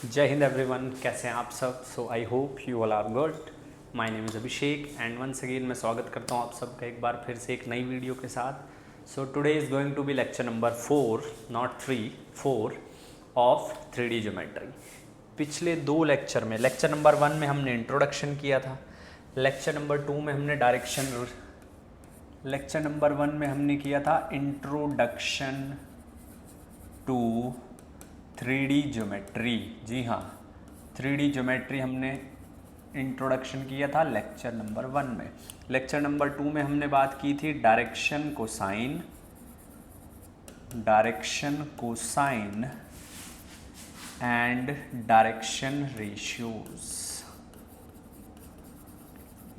जय हिंद एवरीवन, कैसे हैं आप सब। So I hope you all are good. My name is Abhishek and once again मैं स्वागत करता हूं आप सबका एक बार फिर से एक नई वीडियो के साथ। So today is going to be lecture number 4, not 3, 4 of 3D geometry. पिछले दो लेक्चर में, लेक्चर नंबर 1 में हमने इंट्रोडक्शन किया था, लेक्चर नंबर 2 में हमने लेक्चर नंबर 1 में हमने किया था इंट्रोडक्शन टू 3D ज्योमेट्री। जी हाँ, 3D ज्योमेट्री हमने इंट्रोडक्शन किया था लेक्चर नंबर 1 में। लेक्चर नंबर 2 में हमने बात की थी direction cosine and direction ratios.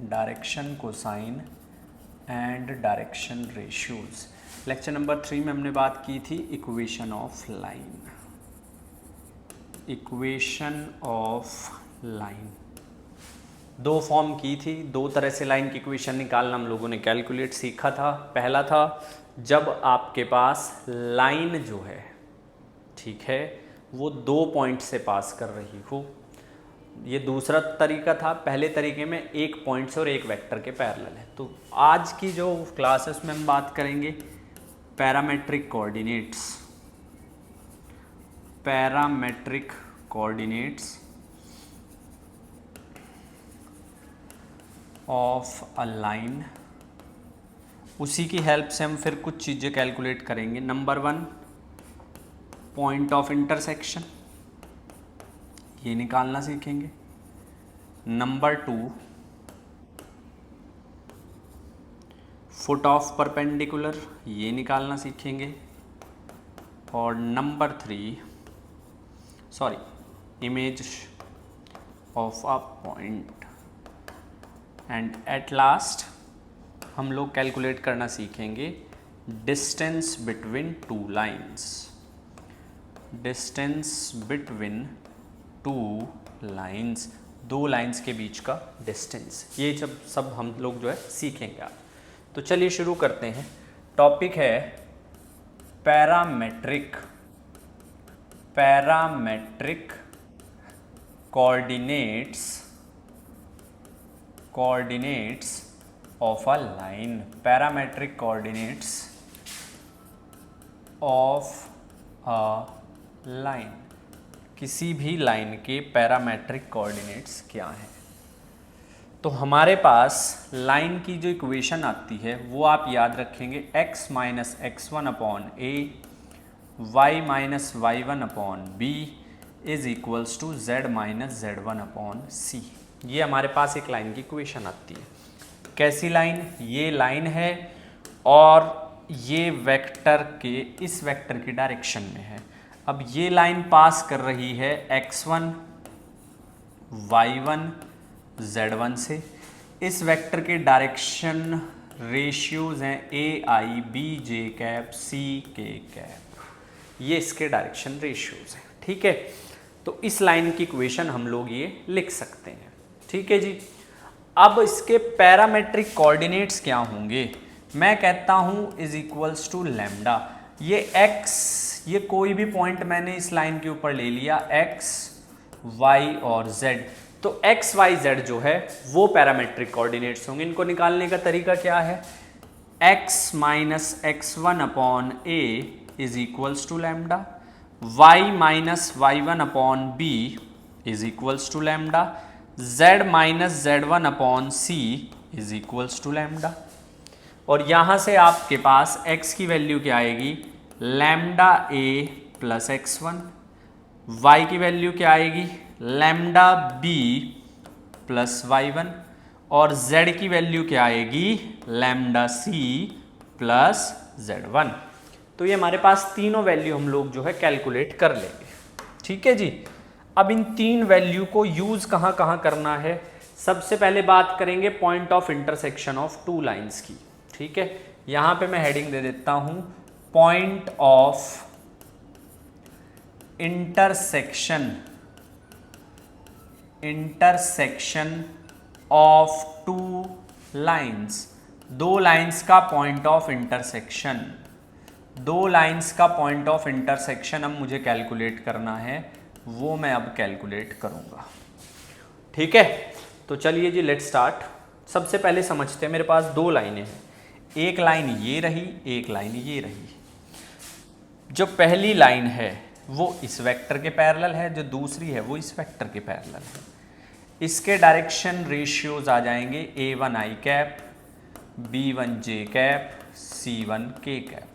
Direction cosine and direction ratios. Lecture number 3 में हमने बात की थी equation of line. Equation of line दो फॉर्म की थी, दो तरह से लाइन की इक्वेशन निकालना हम लोगों ने कैलकुलेट सीखा था। पहला था जब आपके पास लाइन जो है, ठीक है, वो दो पॉइंट से पास कर रही हो। ये दूसरा तरीका था। पहले तरीके में एक पॉइंट से और एक वेक्टर के पैरेलल है। तो आज की जो क्लास है उसमें हम बात करेंगे parametric coordinates of a line. उसी की हेल्प से हम फिर कुछ चीज़ें कैलकुलेट करेंगे। नंबर 1 पॉइंट ऑफ इंटरसेक्शन, ये निकालना सीखेंगे। नंबर 2 फुट ऑफ परपेंडिकुलर, ये निकालना सीखेंगे। और number 3 image of a point. And at last हम लोग कैलकुलेट करना सीखेंगे distance between two lines. Distance between two lines, दो लाइंस के बीच का डिस्टेंस, ये सब हम लोग जो है सीखेंगे आप। तो चलिए शुरू करते हैं। टॉपिक है parametric coordinates of a line. Parametric coordinates of a line, किसी भी लाइन के पैरामेट्रिक कोऑर्डिनेट्स क्या हैं। तो हमारे पास लाइन की जो इक्वेशन आती है वो आप याद रखेंगे x minus x1 upon a, y minus y1 upon b is equals to z minus z1 upon c। ये हमारे पास एक लाइन की इक्वेशन आती है। कैसी लाइन? ये लाइन है और ये वेक्टर के, इस वेक्टर की डायरेक्शन में है। अब ये लाइन पास कर रही है x1 y1 z1 से। इस वेक्टर के डायरेक्शन रेशियोज हैं a i b j cap c k cap, ये इसके डायरेक्शन रेशियोज हैं। ठीक है, तो इस लाइन की इक्वेशन हम लोग ये लिख सकते हैं। ठीक है जी। अब इसके पैरामेट्रिक कोऑर्डिनेट्स क्या होंगे? मैं कहता हूं इज इक्वल्स टू लैम्डा। ये x, ये कोई भी पॉइंट मैंने इस लाइन के ऊपर ले लिया, x y और z, तो x y z जो है वो पैरामेट्रिक कोऑर्डिनेट्स होंगे। इनको निकालने का तरीका क्या है? x minus x1 upon a is equals to lambda, y minus y1 upon b is equals to lambda, z minus z1 upon c is equals to lambda. और यहां से आपके पास x की वैल्यू क्या आएगी? Lambda a plus x1। y की value क्या आएगी? Lambda b plus y1। और z की वैल्यू क्या आएगी? Lambda c plus z1। तो ये हमारे पास तीनों वैल्यू हम लोग जो है कैलकुलेट कर लेंगे। ठीक है जी। अब इन तीन वैल्यू को यूज कहां कहां करना है? सबसे पहले बात करेंगे point of intersection of two lines की। ठीक है, यहां पे मैं हेडिंग दे देता हूं point of intersection of two lines. दो लाइंस का पॉइंट ऑफ इंटरसेक्शन, दो लाइंस का पॉइंट ऑफ इंटरसेक्शन अब मुझे कैलकुलेट करना है। वो मैं अब कैलकुलेट करूंगा। ठीक है, तो चलिए जी लेट स्टार्ट। सबसे पहले समझते हैं, मेरे पास दो लाइनें हैं, एक लाइन ये रही, एक लाइन ये रही। जो पहली लाइन है वो इस वेक्टर के पैरेलल है, जो दूसरी है वो इस वेक्टर के पैरेलल है। इसके डायरेक्शन रेशियोज आ जाएंगे a1 i cap, b1 j cap, c1 k cap.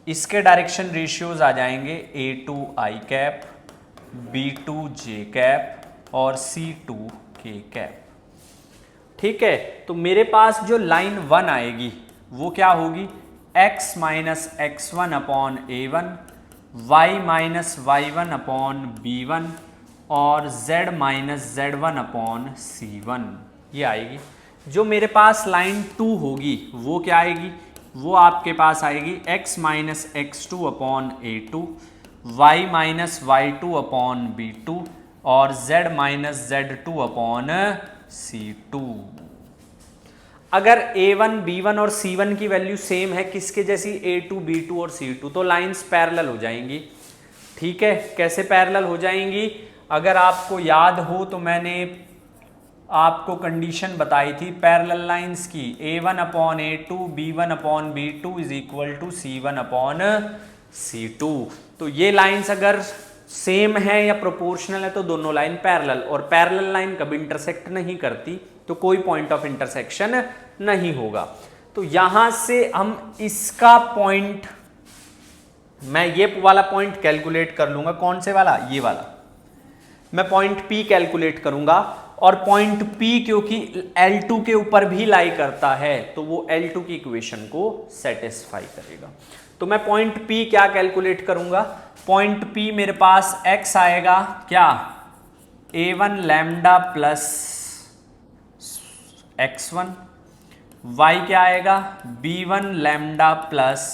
इसके डायरेक्शन रेशियोज आ जाएंगे a2 i cap, b2 j cap और c2 k कैप। ठीक है, तो मेरे पास जो लाइन 1 आएगी वो क्या होगी, x minus x1 upon a1, y minus y1 upon b1 और z minus z1 upon c1, ये आएगी। जो मेरे पास लाइन 2 होगी वो क्या आएगी, वो आपके पास आएगी x minus x2 upon a2, y minus y2 upon b2 और z minus z2 upon c2। अगर a1, b1 और c1 की वैल्यू सेम है, किसके जैसी, a2, b2 और c2, तो लाइंस पैरेलल हो जाएंगी। ठीक है, कैसे पैरेलल हो जाएंगी, अगर आपको याद हो तो मैंने आपको कंडीशन बताई थी पैरेलल लाइंस की, a1 upon a2, b1 upon b2 is equal to c1 upon c2। तो ये लाइंस अगर सेम है या प्रोपोर्शनल है तो दोनों लाइन पैरेलल, और पैरेलल लाइन कभी इंटरसेक्ट नहीं करती तो कोई पॉइंट ऑफ इंटरसेक्शन नहीं होगा। तो यहां से हम इसका पॉइंट, मैं ये वाला पॉइंट कैलकुलेट कर लूंगा, कौन से वाला, ये वाला, मैं पॉइंट P कैलकुलेट करूंगा। और पॉइंट P क्योंकि L2 के ऊपर भी लाई करता है तो वो L2 की इक्वेशन को सेटिस्फाई करेगा। तो मैं पॉइंट P क्या कैलकुलेट करूंगा, पॉइंट P मेरे पास x आएगा क्या, a1 lambda plus x1, y क्या आएगा b1 लैम्डा प्लस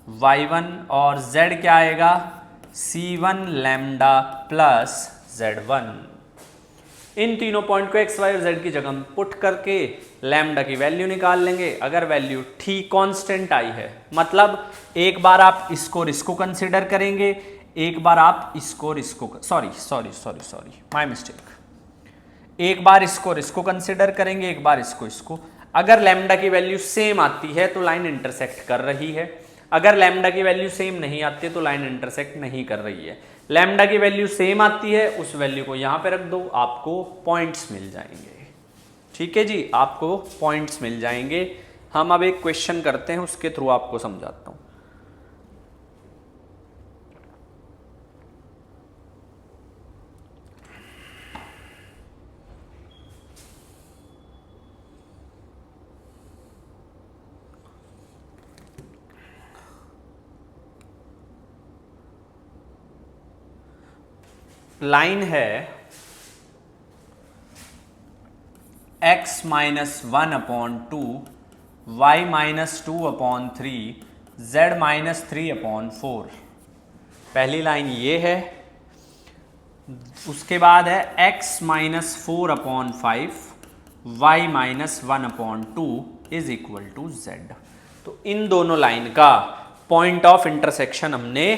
y1 और z क्या आएगा c1 लैम्डा प्लस z1। इन तीनों पॉइंट को x, y और z की जगह पुट करके लैम्डा की वैल्यू निकाल लेंगे। अगर वैल्यू ठीक कांस्टेंट आई है, मतलब एक बार आप इसको और इसको कंसिडर करेंगे, एक बार आप इसको और इसको, सॉरी माय मिस्टेक, एक बार इसको और इसको कंसिडर करेंगे, एक बार इसको। अगर लैम्डा की वैल्यू सेम आती है तो लाइन इंटरसेक्ट कर रही है, अगर लैम्डा की वैल्यू सेम नहीं आती है तो लाइन इंटरसेक्ट नहीं कर रही है। लैम्डा की वैल्यू सेम आती है, उस वैल्यू को यहां पे रख दो, आपको पॉइंट्स मिल जाएंगे। ठीक है जी, आपको पॉइंट्स मिल जाएंगे। हम अब एक क्वेश्चन करते हैं, उसके थ्रू आपको समझाता हूं। लाइन है x minus 1 upon 2, y minus 2 upon 3, z minus 3 upon 4। पहली लाइन ये है, उसके बाद है x minus 4 upon 5, y minus 1 upon 2 is equal to z। तो इन दोनों लाइन का पॉइंट ऑफ इंटरसेक्शन हमने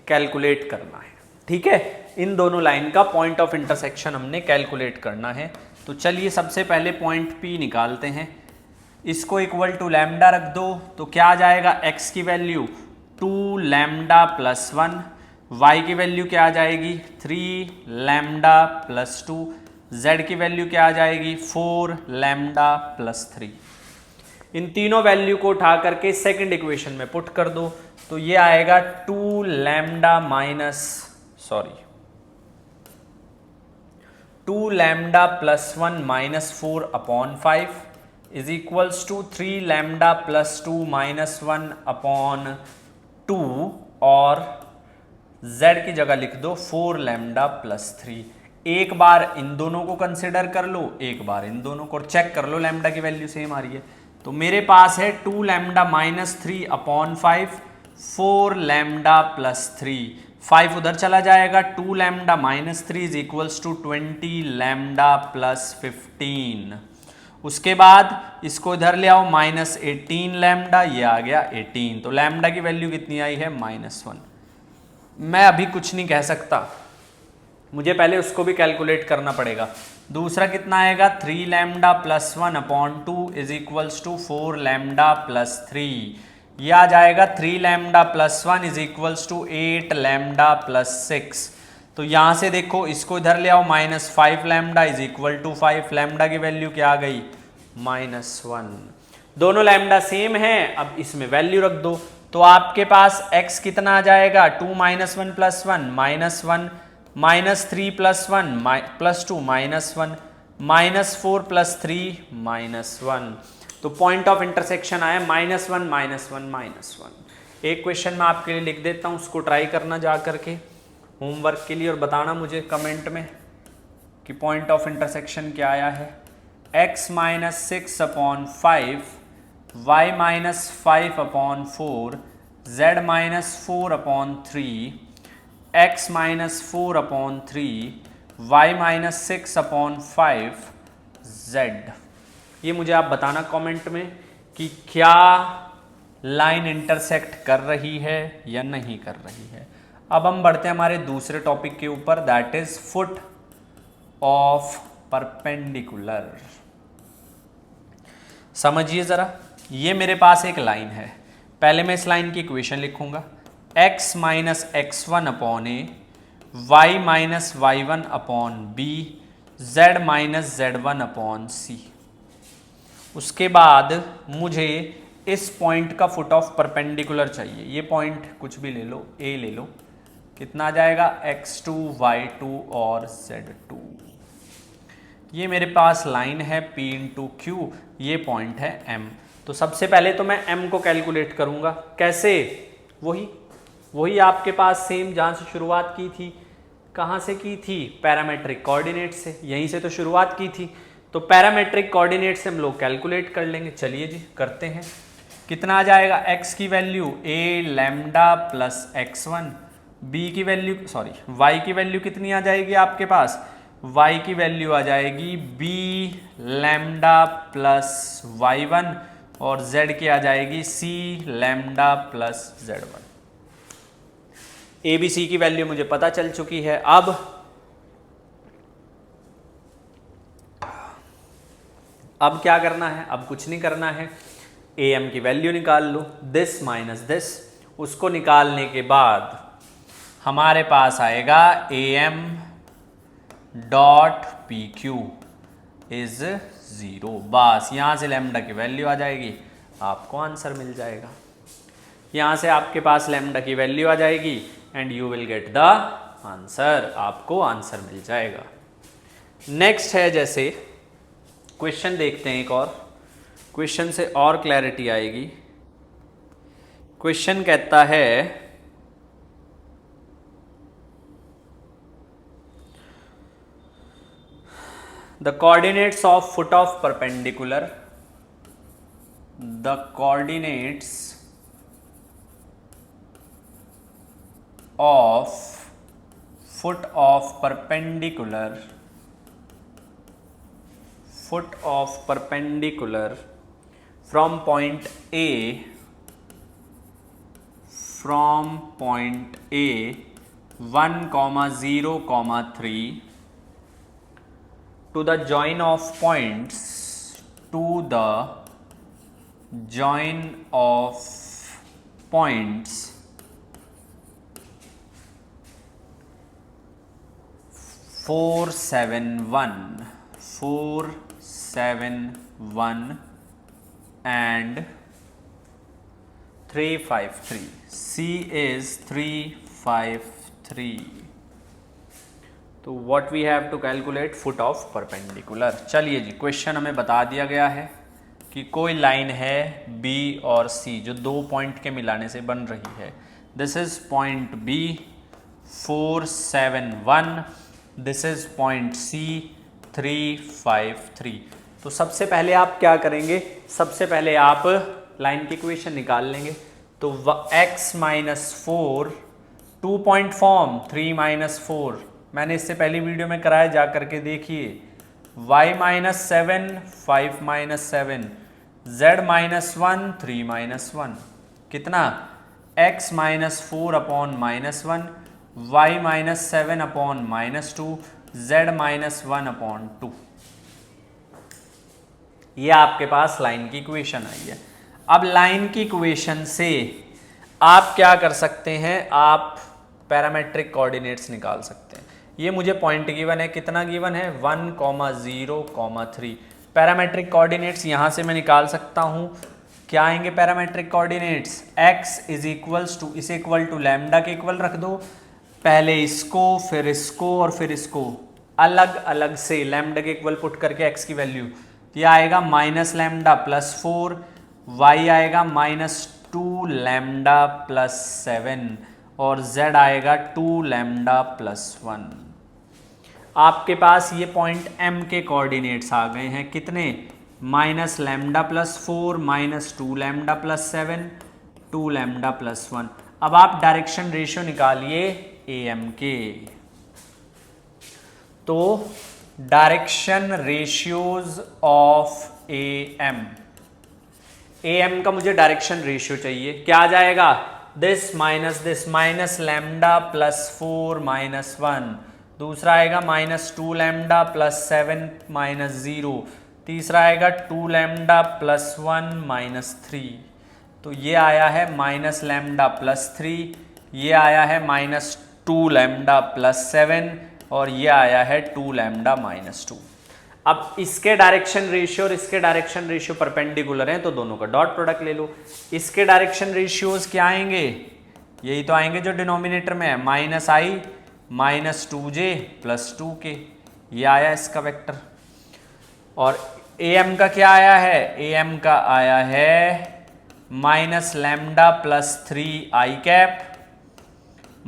कैलकुलेट करना है। ठीक है, इन दोनों लाइन का पॉइंट ऑफ इंटरसेक्शन हमने कैलकुलेट करना है। तो चलिए सबसे पहले पॉइंट P निकालते हैं। इसको इक्वल टू लैम्डा रख दो, तो क्या आ जाएगा, x की वैल्यू 2 लैम्डा प्लस 1, y की वैल्यू क्या आ जाएगी 3 लैम्डा प्लस 2, z की वैल्यू क्या आ जाएगी 4 लैम्डा प्लस 3। इन तीनों वैल्यू को उठा करके सेकंड इक्वेशन में पुट कर दो, तो ये आएगा 2 lambda minus 2 lambda plus 1 minus 4 upon 5 is equals to 3 lambda plus 2 minus 1 upon 2, और z की जगह लिख दो 4 लैम्डा प्लस 3। एक बार इन दोनों को कंसिडर कर लो, एक बार इन दोनों को चेक कर लो, लैम्डा की वैल्यू सेम आ रही है। तो मेरे पास है 2 lambda minus 3 upon 5, 4 lambda plus 3, 5 उधर चला जाएगा, 2 lambda minus 3 is equals to 20 lambda plus 15। उसके बाद इसको इधर ले आओ, माइनस 18 लैम्डा, ये आ गया 18। तो लैम्डा की वैल्यू कितनी आई है -1। मैं अभी कुछ नहीं कह सकता, मुझे पहले उसको भी कैलकुलेट करना पड़ेगा। दूसरा कितना आएगा 3 lambda plus 1 upon 2 is equals to 4 lambda plus 3। यह आ जाएगा 3 lambda plus 1 is equals to 8 lambda plus 6। तो यहां से देखो इसको इधर ले आओ, -5 lambda is equal to 5। Lambda की वैल्यू क्या आ गई -1। दोनों लैम्डा सेम है, अब इसमें वैल्यू रख दो तो आपके पास x कितना आ जाएगा 2 -1 + 1 -1 -3 + 1 +2 -1 -4 + 3 -1। तो पॉइंट ऑफ इंटरसेक्शन आया -1 -1 -1। एक क्वेश्चन मैं आपके लिए लिख देता हूं, उसको ट्राई करना जा करके होमवर्क के लिए और बताना मुझे कमेंट में कि पॉइंट ऑफ इंटरसेक्शन क्या आया है। x - 6 upon 5 y - 5 upon 4 z - 4 upon 3 x - 4 upon 3 y - 6 upon 5 z। ये मुझे आप बताना कमेंट में कि क्या लाइन इंटरसेक्ट कर रही है या नहीं कर रही है। अब हम बढ़ते हैं हमारे दूसरे टॉपिक के ऊपर, that is foot of perpendicular. समझिए जरा, ये मेरे पास एक लाइन है, पहले मैं इस लाइन की इक्वेशन लिखूंगा x - x1 upon a y - y1 upon b z - z1 upon c। उसके बाद मुझे इस पॉइंट का फुट ऑफ परपेंडिकुलर चाहिए। ये पॉइंट कुछ भी ले लो, a ले लो, कितना आ जाएगा x2 y2 और z2। ये मेरे पास लाइन है p × q, ये पॉइंट है m। तो सबसे पहले तो मैं m को कैलकुलेट करूंगा। कैसे? वही आपके पास सेम जहां से शुरुआत की थी। कहां से की थी? पैरामेट्रिक कोऑर्डिनेट से, यहीं से तो शुरुआत की थी। तो पैरामेट्रिक कोऑर्डिनेट से हम लोग कैलकुलेट कर लेंगे। चलिए जी करते हैं। कितना आ जाएगा x की value a lambda plus x1, b की वैल्यू y की वैल्यू कितनी आ जाएगी आपके पास? y की वैल्यू आ जाएगी b लैम्डा प्लस y1 और z की आ जाएगी c lambda plus z1। ABC की वैल्यू मुझे पता चल चुकी है। अब क्या करना है? अब कुछ नहीं करना है, AM की वैल्यू निकाल लो, दिस माइनस दिस। उसको निकालने के बाद हमारे पास आएगा AM डॉट PQ इज 0। बस यहां से लैम्डा की वैल्यू आ जाएगी, आपको आंसर मिल जाएगा। यहां से आपके पास लैम्डा की वैल्यू आ जाएगी and you will get the answer, आपको आंसर मिल जाएगा। नेक्स्ट है, जैसे क्वेश्चन देखते हैं, एक और क्वेश्चन से और क्लैरिटी आएगी। क्वेश्चन कहता है the coordinates of foot of perpendicular, the coordinates of foot of perpendicular from point A 1,0,3 to the join of points 471 and 353. C is 353. तो what we have to calculate foot of perpendicular। चलिए जी, question हमें बता दिया गया है कि कोई line है B और C जो दो पॉइंट के मिलाने से बन रही है। This is point B 471, this is point C 353। तो सबसे पहले आप क्या करेंगे? सबसे पहले आप लाइन की इक्वेशन निकाल लेंगे। तो x - 4 2 पॉइंट फॉर्म 3 - 4 मैंने इससे पहली वीडियो में कराया, जा करके देखिए। y - 7 5 - 7 z - 1 3 - 1 कितना? x - 4 upon -1 y minus 7 upon minus 2, z minus 1 upon 2। ये आपके पास लाइन की इक्वेशन आई है। अब लाइन की इक्वेशन से आप क्या कर सकते हैं, आप पैरामेट्रिक कोऑर्डिनेट्स निकाल सकते हैं। ये मुझे पॉइंट गिवन है, कितना गिवन है 1, 0, 3। पैरामेट्रिक कोऑर्डिनेट्स यहां से मैं निकाल सकता हूं। क्या आएंगे parametric coordinates, x is equals to, इसे इक्वल टू लैम्डा के इक्वल रख दो, पहले इसको फिर इसको और फिर इसको अलग अलग से लैम्डा के इक्वल पुट करके x की वैल्यू, ये आएगा माइनस लैम्डा प्लस 4, y आएगा माइनस 2 लैम्डा प्लस 7 और z आएगा 2 लैम्डा प्लस 1। आपके पास ये पॉइंट m के कोऑर्डिनेट्स आ गए हैं, कितने, minus lambda plus 4 minus 2 lambda plus 7 2 lambda plus 1। अब आप डायरेक्शन रेशियो निकालिए am के, तो डायरेक्शन रेशियोज ऑफ am का मुझे डायरेक्शन रेशियो चाहिए, क्या आ जाएगा, this minus lambda plus 4 minus 1, दूसरा आएगा माइनस 2 लैम्डा प्लस 7 माइनस 0, तीसरा आएगा 2 लैम्डा प्लस 1 माइनस 3। तो ये आया है माइनस लैम्डा प्लस 3, ये आया है माइनस 2 लैम्डा प्लस 7 और ये आया है 2 लैम्डा माइनस 2। अब इसके डायरेक्शन रेशियो और इसके डायरेक्शन रेशियो परपेंडिकुलर हैं, तो दोनों का डॉट प्रोडक्ट ले लो। इसके डायरेक्शन रेशियोज क्या आएंगे, यही तो आएंगे जो डिनोमिनेटर में है, माइनस आई माइनस 2j प्लस 2k, ये आया इसका वेक्टर। और am का क्या आया है, am का आया है माइनस लैम्डा प्लस 3 आई कैप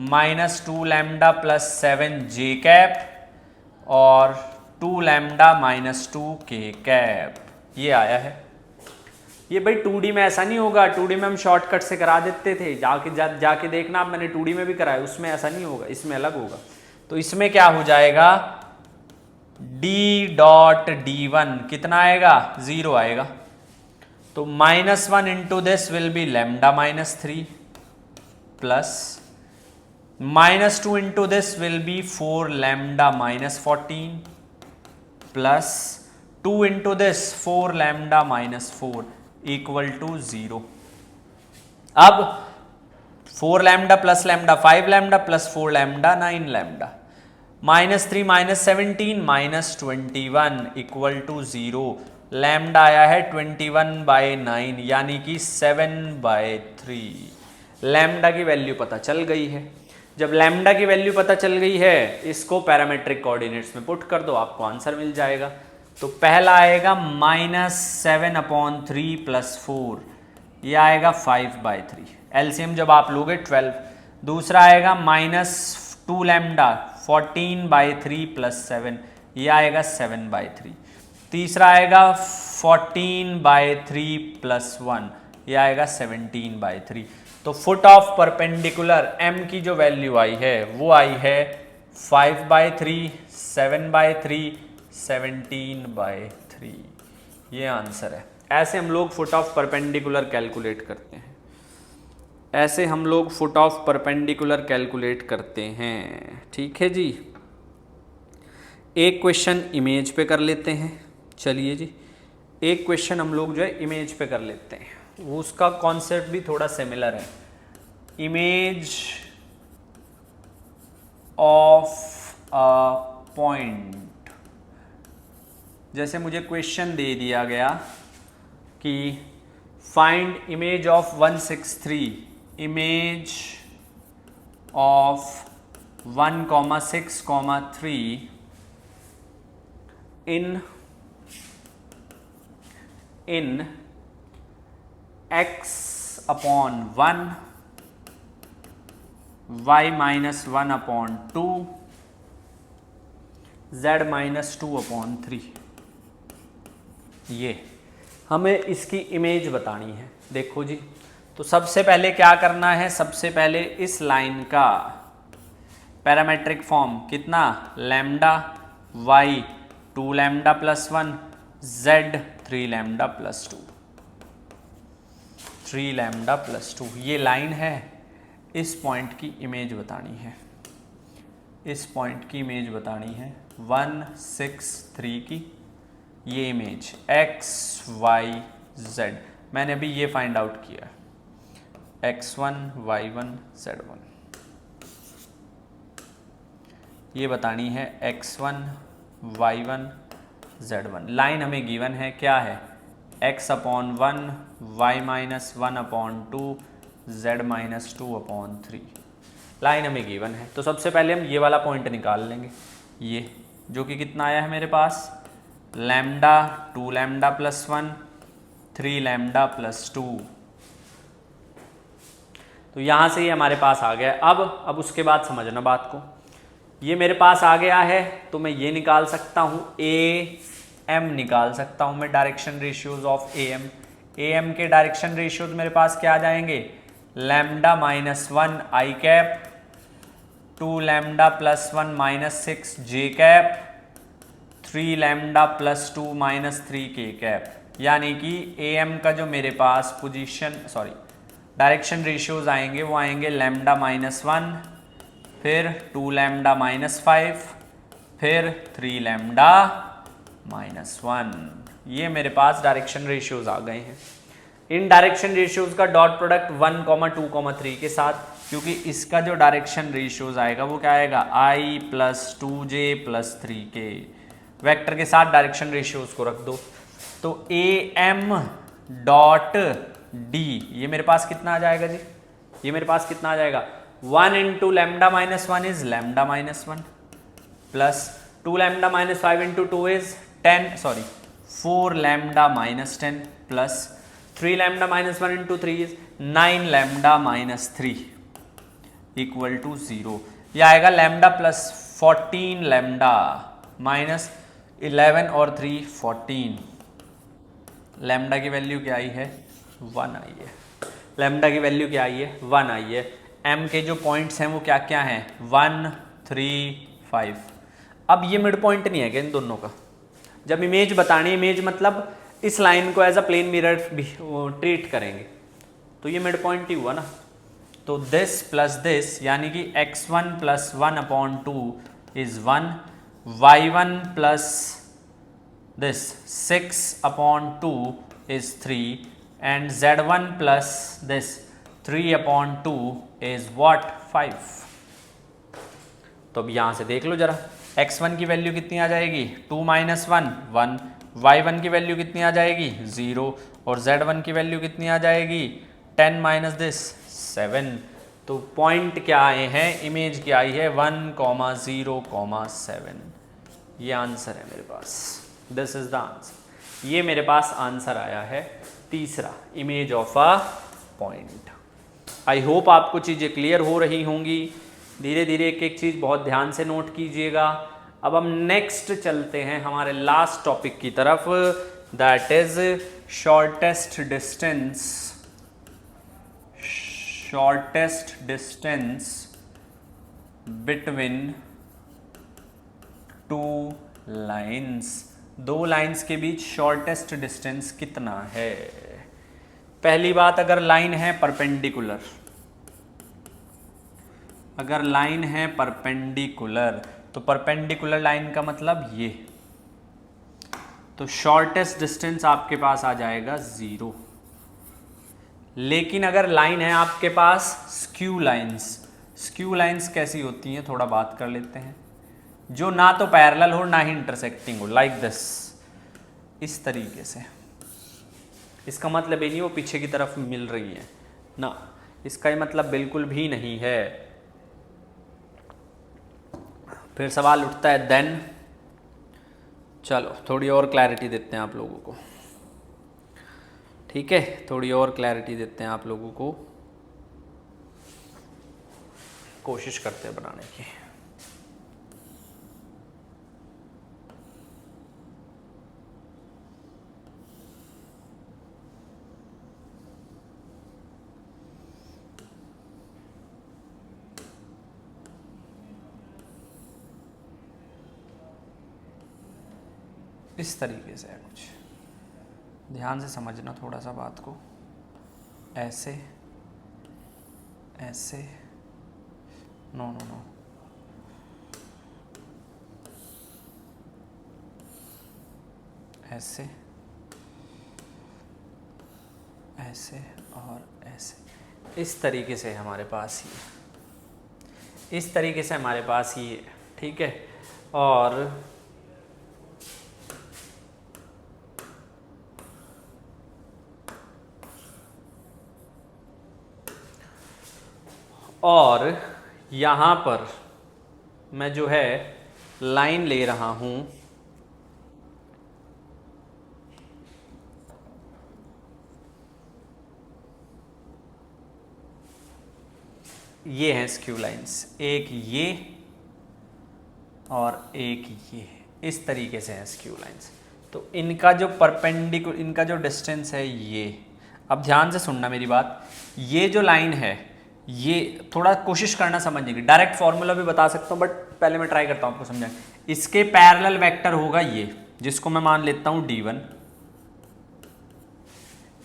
माइनस 2 लैम्डा प्लस 7 जे कैप और 2 लैम्डा माइनस 2 के कैप, ये आया है। ये भाई 2D में ऐसा नहीं होगा, 2D में हम शॉर्टकट से करा देते थे, जाके देखना आप, मैंने 2D में भी कराया, उसमें ऐसा नहीं होगा, इसमें अलग होगा। तो इसमें क्या हो जाएगा, d डॉट d1 कितना आएगा, 0 आएगा। तो minus 1 into this will be lambda minus 3 plus minus 2 into this will be 4 lambda minus 14 plus 2 into this 4 lambda minus 4 equal to 0। अब 4 lambda plus lambda 5 lambda plus 4 lambda 9 lambda minus 3 minus 17 minus 21 equal to 0। Lambda आया है 21/9 यानी कि 7/3। Lambda की value पता चल गई है। जब लैम्डा की वैल्यू पता चल गई है, इसको पैरामेट्रिक कोऑर्डिनेट्स में पुट कर दो, आपको आंसर मिल जाएगा। तो पहला आएगा माइनस 7/3 प्लस 4, यह आएगा 5/3। एलसीएम जब आप लोगे 12। दूसरा आएगा माइनस 2 लैम्डा 14/3 प्लस 7, यह आएगा 7/3। तीसरा आएगा 14/3 प्लस 1, यह आएगा 17/3। तो फुट ऑफ परपेंडिकुलर m की जो वैल्यू आई है वो आई है 5/3, 7/3, 17/3। ये आंसर है। ऐसे हम लोग फुट ऑफ परपेंडिकुलर कैलकुलेट करते हैं, ऐसे हम लोग फुट ऑफ परपेंडिकुलर कैलकुलेट करते हैं। ठीक है जी। एक क्वेश्चन इमेज पे कर लेते हैं। चलिए जी, एक क्वेश्चन हम लोग जो है इमेज पे कर लेते हैं, वो उसका कॉन्सेप्ट भी थोड़ा सिमिलर है। इमेज ऑफ अ पॉइंट, जैसे मुझे क्वेश्चन दे दिया गया कि find image of 163, image of 1,6,3 in x upon 1, y minus 1 upon 2, z minus 2 upon 3। ये हमें इसकी इमेज बतानी है। देखो जी, तो सबसे पहले क्या करना है, सबसे पहले इस लाइन का पैरामेट्रिक फॉर्म कितना, lambda y 2 lambda plus 1, z 3 lambda plus 2, 3 lambda plus 2। ये लाइन है, इस पॉइंट की इमेज बतानी है। इस पॉइंट की इमेज बतानी है 163 की। ये इमेज XYZ मैंने अभी ये फाइंड आउट किया, X1 Y1 Z1 ये बतानी है X1 Y1 Z1। लाइन हमें गिवन है, क्या है X/1 Y-1/2 Z-2/3 लाइन हमें गिवन है। तो सबसे पहले हम ये वाला पॉइंट निकाल लेंगे, ये जो कि कितना आया है मेरे पास lambda 2 lambda plus 1 3 lambda plus 2। तो यहाँ से ये हमारे पास आ गया। अब उसके बाद समझना बात को, ये मेरे पास आ गया है तो मैं ये निकाल सकता हूँ AM निकाल सकता हूँ मैं डायरेक्शन रेशियोज ऑफ AM के डायरेक्शन रेशियोज मेरे पास क्या आ जाएंगे lambda -1 I cap 2 lambda plus 1 -6 J cap 3 lambda plus 2 -3 K cap. यानी कि AM का जो मेरे पास डायरेक्शन रेशियोज आएंगे वो आएंगे लैम्डा -1 फिर 2 लैम्डा -5 फिर 3 लैम्डा -1। ये मेरे पास डायरेक्शन रेशियोज आ गए हैं। इन डायरेक्शन रेशियोज का डॉट प्रोडक्ट 1, 2, 3 के साथ, क्योंकि इसका जो डायरेक्शन रेशियोज आएगा वो क्या आएगा I + 2J + 3K। वेक्टर के साथ डायरेक्शन रेशियोज को रख दो तो AM डॉट D ये मेरे पास कितना आ जाएगा जी, ये मेरे पास कितना आ जाएगा 1 × lambda -1 is lambda -1 plus 2 lambda -5 × 2 is 4 lambda -10 plus 3 lambda -1 × 3 is 9 lambda -3 equal to 0। यह आएगा लैम्डा प्लस 14 लैम्डा -11 और 3 14। लैम्डा की वैल्यू क्या आई है 1 आई है। लैम्डा की वैल्यू क्या आई है 1 आई है। M के जो पॉइंट्स हैं वो क्या क्या हैं 1 3 5। अब ये मिड पॉइंट नहीं है क्या इन दोनों का। जब इमेज बतानी, इमेज मतलब इस लाइन को as a plane mirror treat करेंगे तो ये मिड पॉइंट ही हुआ ना। तो दिस प्लस दिस यानी कि x1 + 1/2 is 1 y1 plus this 6/2 is 3 and z1 plus this 3/2 is what 5। तो अब यहां से देख लो जरा, x1 की वैल्यू कितनी आ जाएगी 2 - 1 1, y1 की वैल्यू कितनी आ जाएगी 0 और z1 की वैल्यू कितनी आ जाएगी 10 - दिस 7। तो पॉइंट क्या आए हैं, इमेज क्या आई है 1, 0, 7। ये आंसर है मेरे पास, दिस इज द आंसर। ये मेरे पास आंसर आया है तीसरा, image of a point. I hope आपको चीज़ें क्लियर हो रही होंगी। धीरे धीरे एक एक चीज़ बहुत ध्यान से नोट कीजिएगा। अब हम नेक्स्ट चलते हैं हमारे लास्ट टॉपिक की तरफ, that is shortest distance between 2 lines. 2 lines के बीच शॉर्टेस्ट डिस्टेंस कितना है। पहली बात, अगर लाइन है परपेंडिकुलर, अगर लाइन है परपेंडिकुलर तो परपेंडिकुलर लाइन का मतलब ये, तो शॉर्टेस्ट डिस्टेंस आपके पास आ जाएगा 0। लेकिन अगर लाइन है आपके पास स्क्यू लाइंस कैसी होती हैं थोड़ा बात कर लेते हैं, जो ना तो पैरेलल हो ना ही इंटरसेक्टिंग हो, लाइक दिस, इस तरीके से। इसका मतलब ये नहीं वो पीछे की तरफ मिल रही है ना, इसका ये मतलब बिल्कुल भी नहीं है। फिर सवाल उठता है देन, चलो थोड़ी और क्लैरिटी देते हैं आप लोगों को, ठीक है, थोड़ी और क्लैरिटी देते हैं आप लोगों को, कोशिश करते हैं बनाने की। इस तरीके से है कुछ, ध्यान से समझना थोड़ा सा बात को। ऐसे ऐसे, नो नो नो, ऐसे, ऐसे और ऐसे, इस तरीके से हमारे पास ये, इस तरीके से हमारे पास ये, ठीक है। और यहाँ पर मैं जो है लाइन ले रहा हूँ, ये हैं स्क्यू लाइंस, एक ये और एक ये, इस तरीके से हैं स्क्यू लाइंस। तो इनका जो परपेंडिकुलर, इनका जो डिस्टेंस है ये, अब ध्यान से सुनना मेरी बात, ये जो लाइन है ये थोड़ा कोशिश करना समझने की, डायरेक्ट फॉर्मूला भी बता सकता हूँ बट पहले मैं ट्राई करता हूँ आपको समझाने। इसके पैरेलल वेक्टर होगा ये, जिसको मैं मान लेता हूँ D1,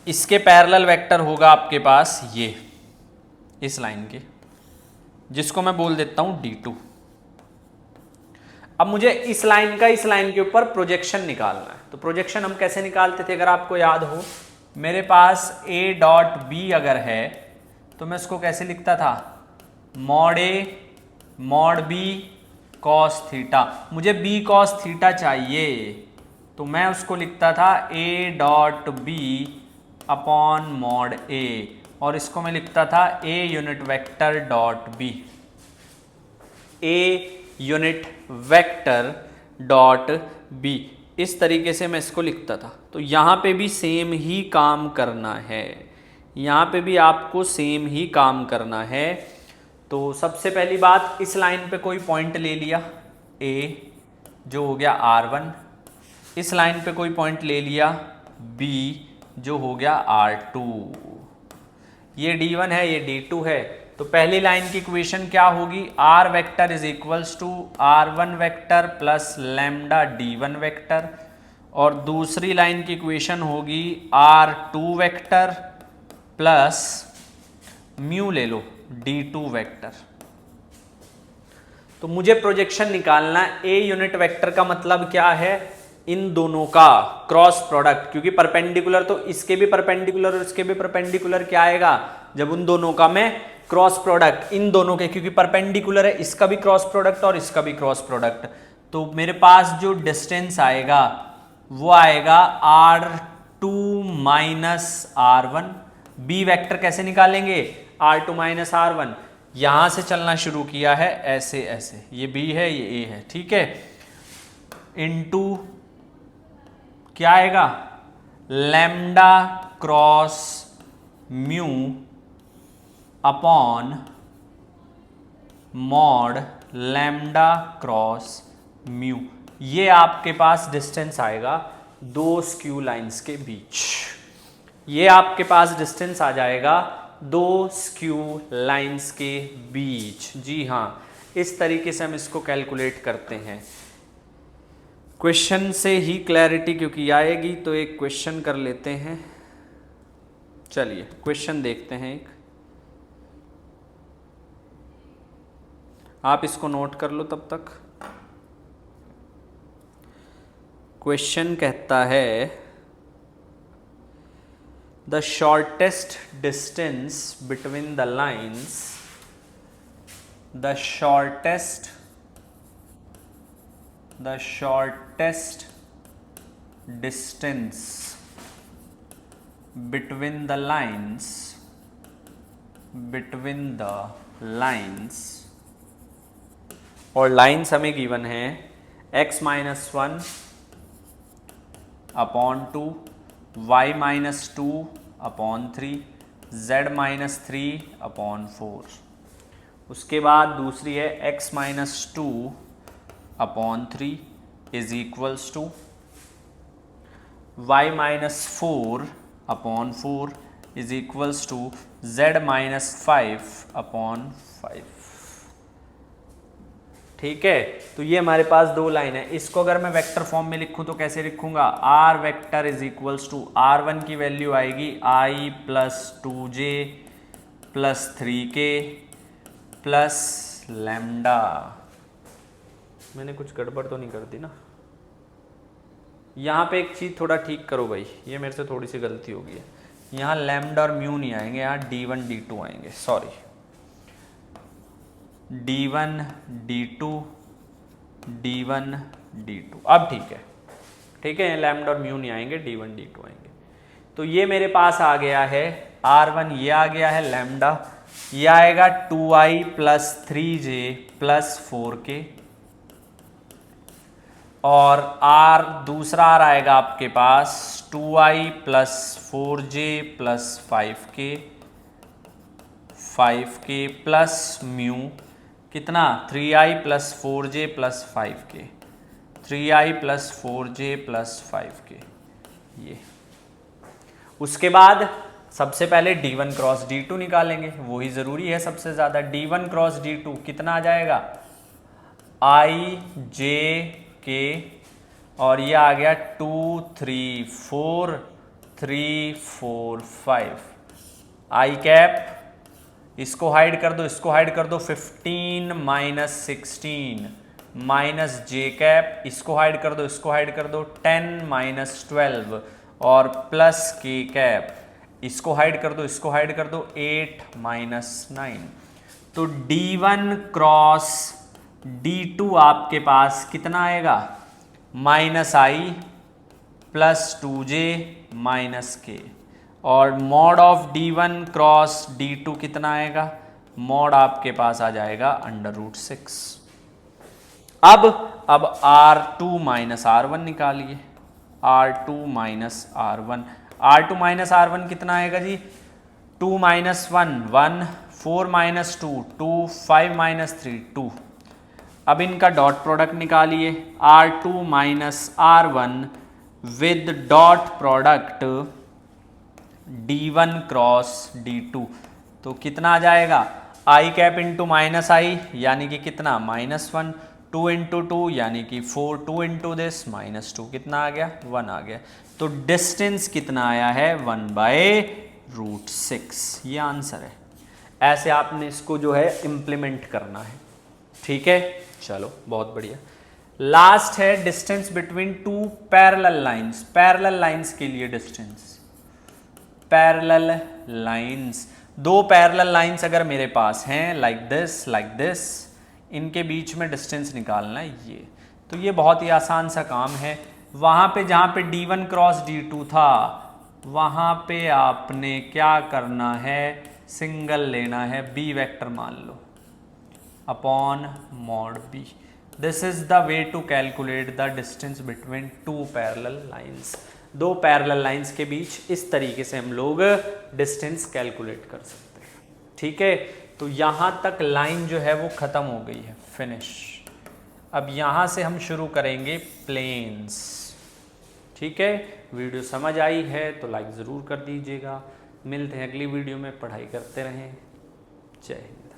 इसके पैरेलल वेक्टर होगा आपके पास ये, इस लाइन के, जिसको मैं बोल देता हूँ D2। अब मुझे इस लाइन का इस लाइन के ऊपर प्रोजेक्शन निकालना है। तो प्रोजेक्शन हम कैसे निकालते थे, अगर आपको याद हो, मेरे पास A डॉट B अगर है तो मैं इसको कैसे लिखता था, mod A mod B cos theta. मुझे B कॉस थीटा चाहिए तो मैं उसको लिखता था A dot B upon mod A, और इसको मैं लिखता था A unit vector dot B, A unit vector dot B, इस तरीके से मैं इसको लिखता था। तो यहाँ पे भी सेम ही काम करना है, यहाँ पे भी आपको सेम ही काम करना है। तो सबसे पहली बात, इस लाइन पे कोई पॉइंट ले लिया A जो हो गया R1, इस लाइन पे कोई पॉइंट ले लिया B जो हो गया R2, ये D1 है ये D2 है। तो पहली लाइन की इक्वेशन क्या होगी, R vector is equals to R1 vector plus lambda D1 vector, और दूसरी लाइन की इक्वेशन होगी R2 वेक्टर प्लस म्यू ले लो D2 वेक्टर। तो मुझे प्रोजेक्शन निकालना, A यूनिट वेक्टर का मतलब क्या है, इन दोनों का क्रॉस प्रोडक्ट, क्योंकि परपेंडिकुलर तो इसके भी परपेंडिकुलर और इसके भी परपेंडिकुलर क्या आएगा, जब उन दोनों का मैं क्रॉस प्रोडक्ट, इन दोनों के, क्योंकि परपेंडिकुलर है, इसका भी क्रॉस प्रोडक्ट और इसका भी क्रॉस प्रोडक्ट, तो मेरे पास जो डिस्टेंस आएगा वो आएगा R2 minus R1। B vector कैसे निकालेंगे, R2 माइनस R1, यहां से चलना शुरू किया है ऐसे ऐसे, ये B है ये A है, ठीक है, इनटू क्या आएगा, lambda cross mu upon mod lambda cross mu, ये आपके पास डिस्टेंस आएगा दो स्क्यू लाइंस के बीच, ये आपके पास डिस्टेंस आ जाएगा दो स्क्यू लाइंस के बीच। जी हाँ, इस तरीके से हम इसको कैलकुलेट करते हैं। क्वेश्चन से ही क्लैरिटी क्योंकि आएगी, तो एक क्वेश्चन कर लेते हैं। चलिए क्वेश्चन देखते हैं एक, आप इसको नोट कर लो तब तक। क्वेश्चन कहता है the shortest distance between the lines, the shortest distance between the lines, और लाइन्स हमें गिवन है x minus 1 upon 2, y minus 2 upon 3, z minus 3 upon 4। उसके बाद दूसरी है x minus 2 upon 3 is equals to y minus 4 upon 4 is equals to z minus 5 upon 5। ठीक है, तो ये हमारे पास दो लाइन है। इसको अगर मैं वेक्टर फॉर्म में लिखूं तो कैसे लिखूंगा, r vector is equals to r1 की वैल्यू आएगी i plus 2j plus 3k plus lambda. मैंने कुछ गड़बड़ तो नहीं कर दी ना, यहाँ पे एक चीज़ थोड़ा ठीक करो भाई, ये मेरे से थोड़ी सी गलती हो गई है। यहाँ लैम्डा और म्यू नहीं आएंगे, यहाँ D1 D2 आएंगे, sorry D1 D2 D1 D2। अब ठीक है, लैम्डा और म्यू नहीं आएंगे, D1 D2 आएंगे। तो ये मेरे पास आ गया है R1, ये आ गया है लैम्डा, ये आएगा 2i plus 3j plus 4k, और R दूसरा R आएगा आपके पास 2i plus 4j plus 5k plus mu कितना 3i plus 4j plus 5k, 3i plus 4j plus 5k। ये उसके बाद सबसे पहले D1 क्रॉस D2 निकालेंगे, वही ज़रूरी है सबसे ज़्यादा। D1 क्रॉस D2 कितना आ जाएगा i j k, और ये आ गया 2 3 4 3 4 5 i कैप, इसको हाइड कर दो, इसको हाइड कर दो, 15 माइनस 16 माइनस जे कैप, इसको हाइड कर दो, इसको हाइड कर दो, 10 माइनस 12 और प्लस के कैप, इसको हाइड कर दो, इसको हाइड कर दो, 8 माइनस 9। तो D1 क्रॉस D2 आपके पास कितना आएगा माइनस आई प्लस 2j माइनस के, और mod of D1 cross D2 कितना आएगा, मॉड आपके पास आ जाएगा √6। अब R2 माइनस R1 निकालिए, R2 minus R1, R2 minus R1 कितना आएगा जी, 2 माइनस 1 1, 4 माइनस 2 2, 5 माइनस 3 2। अब इनका डॉट प्रोडक्ट निकालिए, R2 minus R1 with dot product D1 cross D2, तो कितना आ जाएगा आई कैप इंटू माइनस आई यानी कि कितना -1, 2 इंटू 2 यानी कि 4, 2 इंटू दिस -2 कितना आ गया 1 आ गया। तो डिस्टेंस कितना आया है 1/√6, ये आंसर है। ऐसे आपने इसको जो है इम्प्लीमेंट करना है, ठीक है। चलो बहुत बढ़िया। लास्ट है distance between two parallel lines. Parallel lines के लिए डिस्टेंस, पैरेलल लाइंस, दो पैरेलल लाइंस अगर मेरे पास हैं लाइक दिस, इनके बीच में डिस्टेंस निकालना है ये। तो ये बहुत ही आसान सा काम है। वहाँ पे जहाँ पे D1 क्रॉस D2 था वहाँ पे आपने क्या करना है, सिंगल लेना है, B वेक्टर मान लो upon mod B। This is the way to calculate the distance between two parallel lines. दो पैरेलल लाइंस के बीच इस तरीके से हम लोग डिस्टेंस कैलकुलेट कर सकते हैं, ठीक है। तो यहाँ तक लाइन जो है वो ख़त्म हो गई है, फिनिश। अब यहाँ से हम शुरू करेंगे प्लेन्स, ठीक है। वीडियो समझ आई है तो लाइक ज़रूर कर दीजिएगा। मिलते हैं अगली वीडियो में, पढ़ाई करते रहें। जय हिंद।